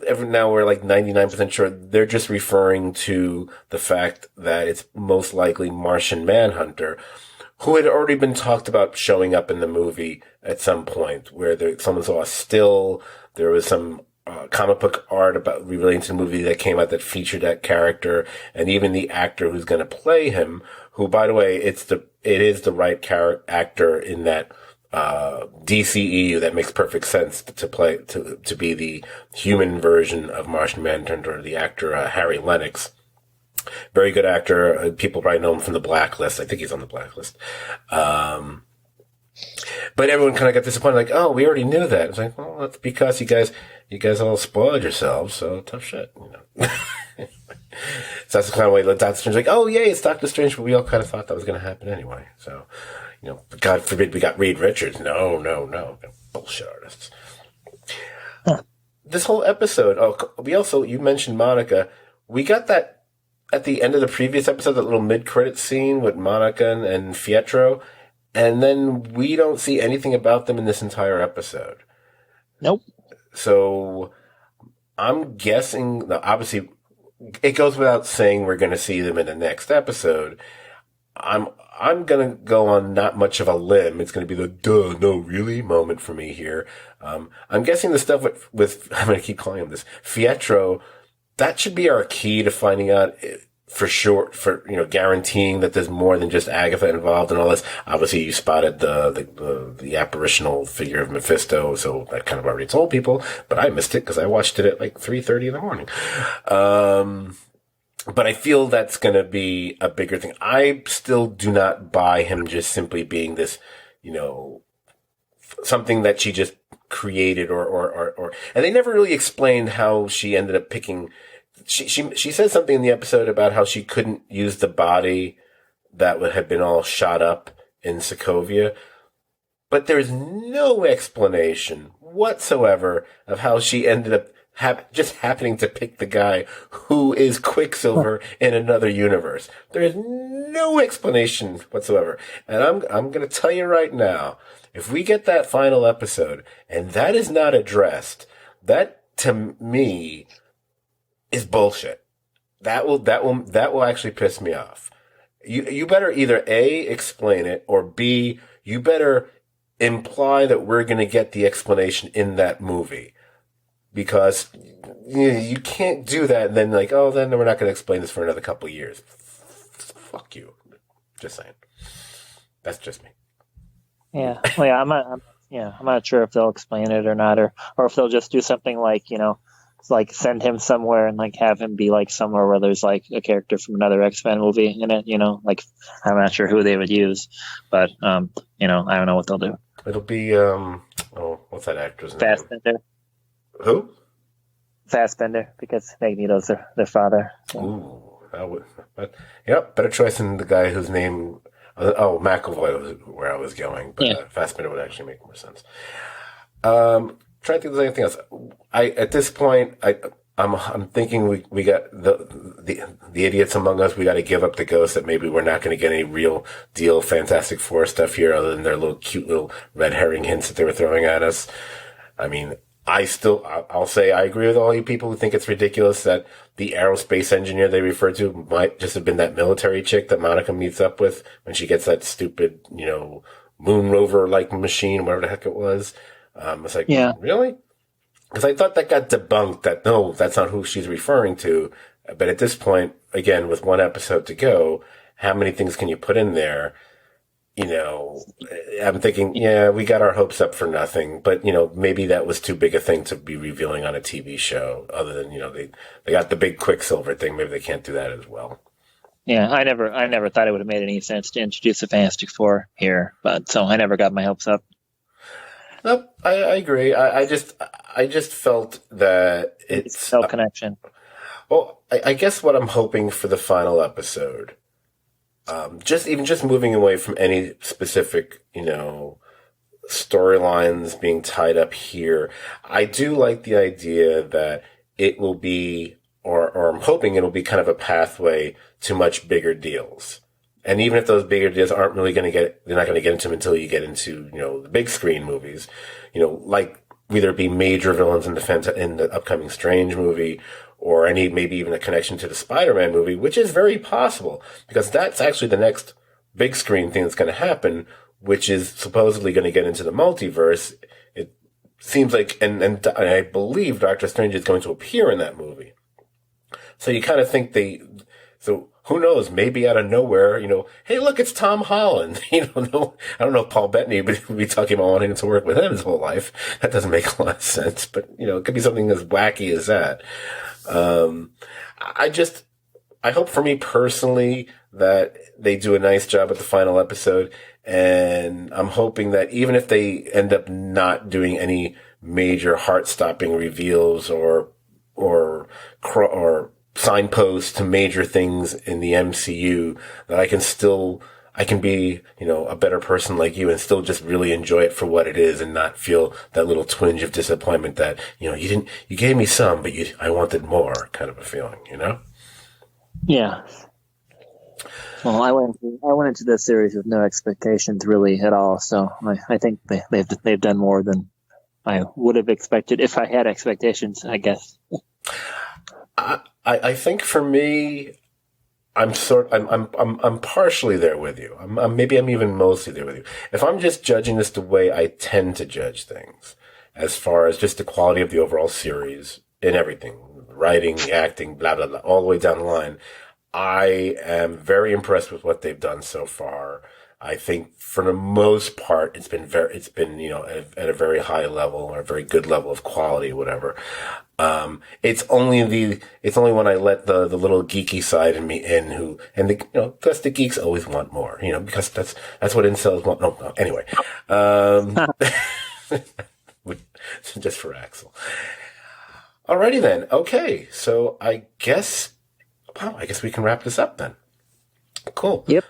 now we're like 99% sure they're just referring to the fact that it's most likely Martian Manhunter, who had already been talked about showing up in the movie at some point where someone saw a still. There was some comic book art relating to the movie that came out that featured that character, and even the actor who's going to play him, who, by the way, it is the right actor in that DCEU that makes perfect sense to be the human version of Martian Manhunter, the actor Harry Lennox. Very good actor. People probably know him from The Blacklist. I think he's on The Blacklist. But everyone kind of got disappointed, like, oh, we already knew that. It's like, well, that's because you guys all spoiled yourselves, so tough shit, So that's the kind of way Doctor Strange like, oh, yay, it's Doctor Strange, but we all kind of thought that was going to happen anyway. So, God forbid we got Reed Richards. No. Bullshit artists. Huh. This whole episode, you mentioned Monica. We got that at the end of the previous episode, that little mid-credit scene with Monica and Pietro, and then we don't see anything about them in this entire episode. Nope. So I'm guessing, obviously, it goes without saying we're going to see them in the next episode. I'm going to go on not much of a limb. It's going to be the duh, no, really moment for me here. I'm guessing the stuff with I'm going to keep calling him this, Pietro, that should be our key to finding out for sure, guaranteeing that there's more than just Agatha involved in all this. Obviously, you spotted the apparitional figure of Mephisto, so that kind of already told people, but I missed it because I watched it at like 3:30 in the morning. but I feel that's going to be a bigger thing. I still do not buy him just simply being this, something that she just created or, and they never really explained how she ended up picking. She said something in the episode about how she couldn't use the body that would have been all shot up in Sokovia, but there's no explanation whatsoever of how she ended up just happening to pick the guy who is Quicksilver in another universe. There is no explanation whatsoever. And I'm going to tell you right now, if we get that final episode and that is not addressed, that to me is bullshit. That will actually piss me off. You better either A, explain it, or B, you better imply that we're going to get the explanation in that movie. Because you can't do that and then then we're not going to explain this for another couple of years. Fuck you. Just saying. That's just me. Yeah. Well, yeah, I'm not sure if they'll explain it or not, or if they'll just do something like send him somewhere and have him be somewhere where there's a character from another X-Men movie in it, I'm not sure who they would use, but I don't know what they'll do. It'll be what's that actor's name? Fassbender. Who? Fassbender, because Magneto's their father. So. Ooh, better choice than the guy whose name. McAvoy was where I was going, but Fassbender would actually make more sense. Trying to think if there's anything else. At this point, I'm thinking we got the idiots among us. We got to give up the ghost that maybe we're not going to get any real deal Fantastic Four stuff here, other than their cute little red herring hints that they were throwing at us. I mean, I'll say I agree with all you people who think it's ridiculous that the aerospace engineer they refer to might just have been that military chick that Monica meets up with when she gets that stupid, moon rover-like machine, whatever the heck it was. It's really? Because I thought that got debunked that, no, that's not who she's referring to. But at this point, again, with one episode to go, how many things can you put in there? I'm thinking, we got our hopes up for nothing, but, maybe that was too big a thing to be revealing on a TV show other than, they got the big Quicksilver thing. Maybe they can't do that as well. Yeah. I never thought it would have made any sense to introduce the Fantastic Four here, but so I never got my hopes up. Nope. I agree. I just felt that it's no connection. Well, I guess what I'm hoping for the final episode, just moving away from any specific, storylines being tied up here, I do like the idea that it will be, or I'm hoping it'll be kind of a pathway to much bigger deals. And even if those bigger deals aren't really they're not going to get into them until you get into, the big screen movies, like whether it be major villains in the upcoming Strange movie, or maybe even a connection to the Spider-Man movie, which is very possible, because that's actually the next big screen thing that's going to happen, which is supposedly going to get into the multiverse. It seems like, and I believe Doctor Strange is going to appear in that movie. So you kind of think so who knows, maybe out of nowhere, hey, look, it's Tom Holland. No, I don't know if Paul Bettany would be talking about wanting to work with him his whole life. That doesn't make a lot of sense, but, it could be something as wacky as that. I hope for me personally that they do a nice job at the final episode, and I'm hoping that even if they end up not doing any major heart-stopping reveals or signposts to major things in the MCU, that I can be, a better person like you and still just really enjoy it for what it is and not feel that little twinge of disappointment that, you gave me some, but I wanted more kind of a feeling, Yeah. Well, I went into this series with no expectations really at all. So I think they've done more than I would have expected if I had expectations, I guess. I think for me, I'm partially there with you. Maybe I'm even mostly there with you. If I'm just judging this the way I tend to judge things, as far as just the quality of the overall series and everything, writing, acting, blah, blah, blah, all the way down the line, I am very impressed with what they've done so far. I think for the most part, it's been, at a very high level or a very good level of quality, whatever. It's only when I let the little geeky side in me in because the geeks always want more, because that's what incels want. No, anyway. Just for Axel. Alrighty then. Okay. So I guess we can wrap this up then. Cool. Yep.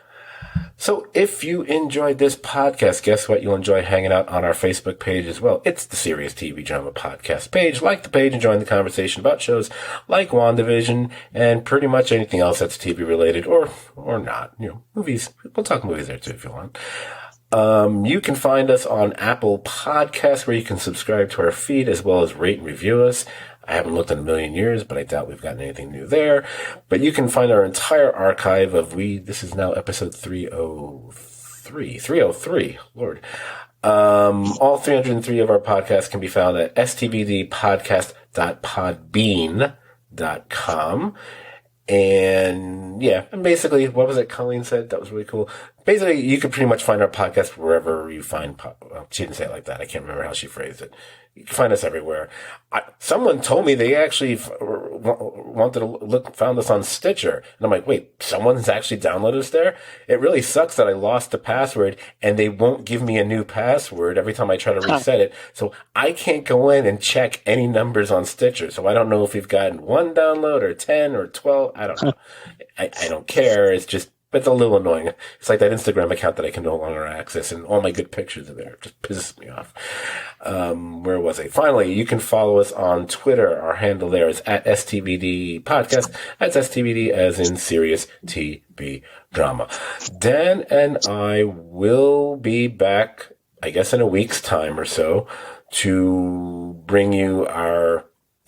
So if you enjoyed this podcast, guess what? You'll enjoy hanging out on our Facebook page as well. It's the Serious TV Drama Podcast page. Like the page and join the conversation about shows like WandaVision and pretty much anything else that's TV related or not. Movies. We'll talk movies there too if you want. You can find us on Apple Podcasts where you can subscribe to our feed as well as rate and review us. I haven't looked in a million years, but I doubt we've gotten anything new there. But you can find our entire archive this is now episode 303, Lord. All 303 of our podcasts can be found at stvdpodcast.podbean.com. And basically, what was it Colleen said? That was really cool. Basically, you can pretty much find our podcast wherever you find, she didn't say it like that. I can't remember how she phrased it. You can find us everywhere. Someone told me they actually wanted to found us on Stitcher. And I'm like, wait, someone's actually downloaded us there? It really sucks that I lost the password and they won't give me a new password every time I try to reset it. So I can't go in and check any numbers on Stitcher. So I don't know if we've gotten 1 download or 10 or 12. I don't know. I don't care. It's a little annoying. It's like that Instagram account that I can no longer access and all my good pictures are there. It just pisses me off. Where was I? Finally, you can follow us on Twitter. Our handle there is at STVD Podcast. That's STVD as in Serious TV Drama. Dan and I will be back, I guess in a week's time or so, to bring you our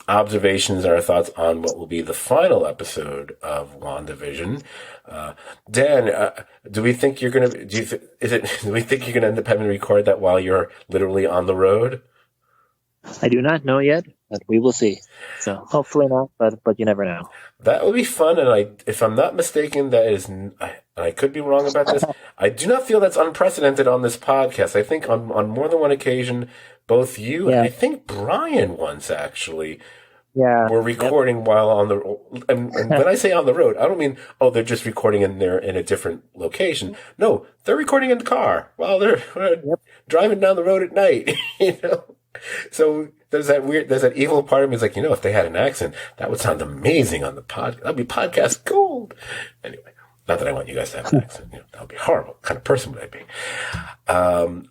observations and our thoughts on what will be the final episode of WandaVision. Dan, do we think you're gonna? Do we think you're gonna end up having to record that while you're literally on the road? I do not know yet, but we will see. So hopefully not, but you never know. That would be fun, and if I'm not mistaken, that is, I could be wrong about this. I do not feel that's unprecedented on this podcast. I think on more than one occasion, both you and I think Brian once actually. Yeah, we're recording while on the, and when I say on the road, I don't mean, they're just recording in a different location. No, they're recording in the car while they're driving down the road at night, So there's that evil part of me is like, if they had an accent, that would sound amazing on the podcast. That'd be podcast gold. Anyway, not that I want you guys to have an accent. That would be horrible. What kind of person would I be? And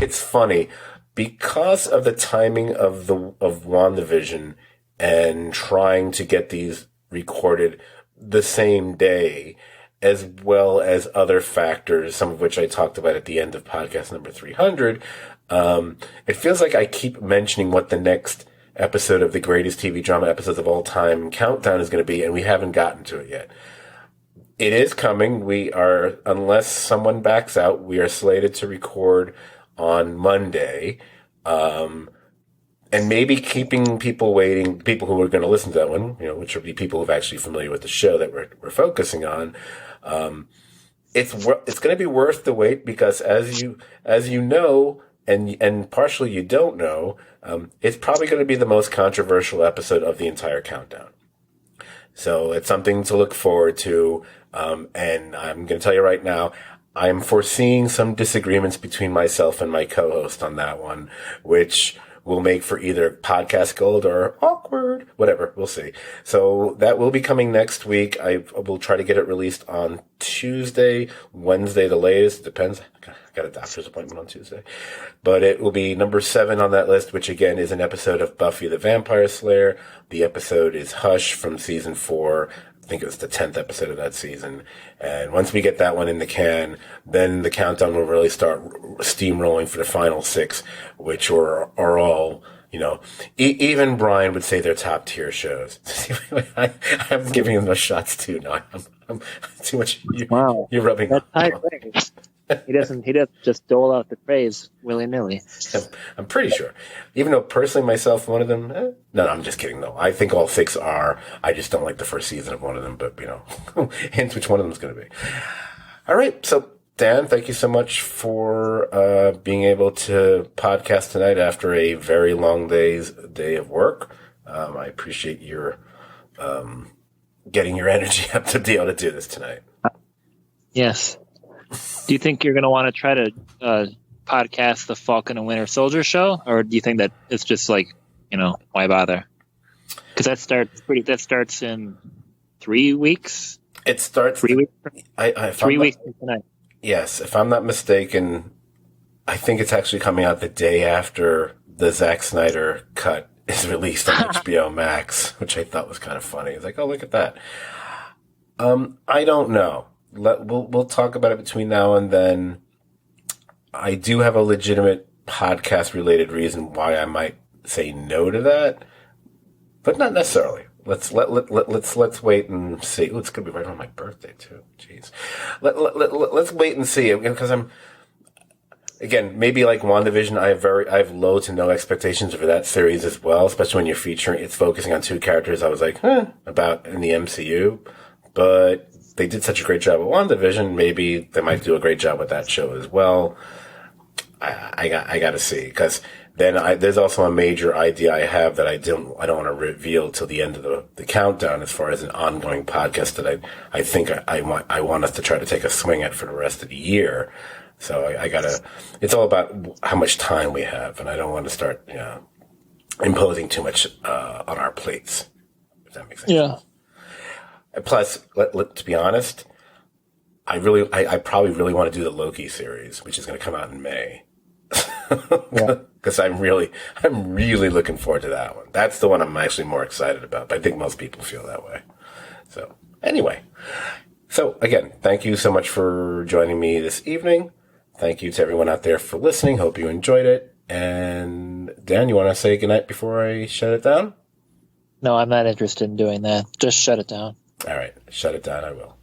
it's funny. Because of the timing of WandaVision and trying to get these recorded the same day, as well as other factors, some of which I talked about at the end of podcast number 300, it feels like I keep mentioning what the next episode of the greatest TV drama episodes of all time countdown is going to be, and we haven't gotten to it yet. It is coming. We are, unless someone backs out, we are slated to record on Monday, and maybe keeping people waiting, people who are going to listen to that one, which will be people who are actually familiar with the show that we're focusing on. It's going to be worth the wait because as you know, and partially you don't know, it's probably going to be the most controversial episode of the entire countdown. So it's something to look forward to. And I'm going to tell you right now, I'm foreseeing some disagreements between myself and my co-host on that one, which will make for either podcast gold or awkward, whatever. We'll see. So that will be coming next week. I will try to get it released on Tuesday, Wednesday, the latest. Depends. I got a doctor's appointment on Tuesday, but it will be number 7 on that list, which again is an episode of Buffy the Vampire Slayer. The episode is Hush from season 4. I think it was the 10th episode of that season. And once we get that one in the can, then the countdown will really start steamrolling for the final 6, which are all, even Brian would say they're top tier shows. I'm giving him those shots too. No, I'm too much. You're rubbing. That's high praise. He doesn't just dole out the praise willy-nilly. I'm pretty sure. Even though personally myself, one of them, no, I'm just kidding though. I think all 6 are. I just don't like the first season of one of them, but hence which one of them is going to be. All right. So Dan, thank you so much for being able to podcast tonight after a very long day of work. I appreciate your getting your energy up to be able to do this tonight. Yes. Do you think you're going to want to try to podcast the Falcon and Winter Soldier show, or do you think that it's just like, why bother? Because that starts in 3 weeks. It starts 3 weeks. 3 weeks from tonight. Yes, if I'm not mistaken, I think it's actually coming out the day after the Zack Snyder cut is released on HBO Max, which I thought was kind of funny. It's like, oh, look at that. I don't know. We'll talk about it between now and then. I do have a legitimate podcast related reason why I might say no to that, but not necessarily. Let's wait and see. Ooh, it's gonna be right on my birthday too. Jeez. Let's wait and see, because again, maybe like WandaVision, I have low to no expectations for that series as well, especially when it's focusing on two characters I was like, about in the MCU, but they did such a great job with WandaVision, maybe they might do a great job with that show as well. I got to see, because then there's also a major idea I have that I don't want to reveal till the end of the countdown, as far as an ongoing podcast that I think I want us to try to take a swing at for the rest of the year. So it's all about how much time we have, and I don't want to start, imposing too much, on our plates, if that makes sense. Yeah. Plus, to be honest, I probably really want to do the Loki series, which is going to come out in May. Because I'm really looking forward to that one. That's the one I'm actually more excited about, but I think most people feel that way. So anyway, again, thank you so much for joining me this evening. Thank you to everyone out there for listening. Hope you enjoyed it. And Dan, you want to say goodnight before I shut it down? No, I'm not interested in doing that. Just shut it down. All right, shut it down. I will.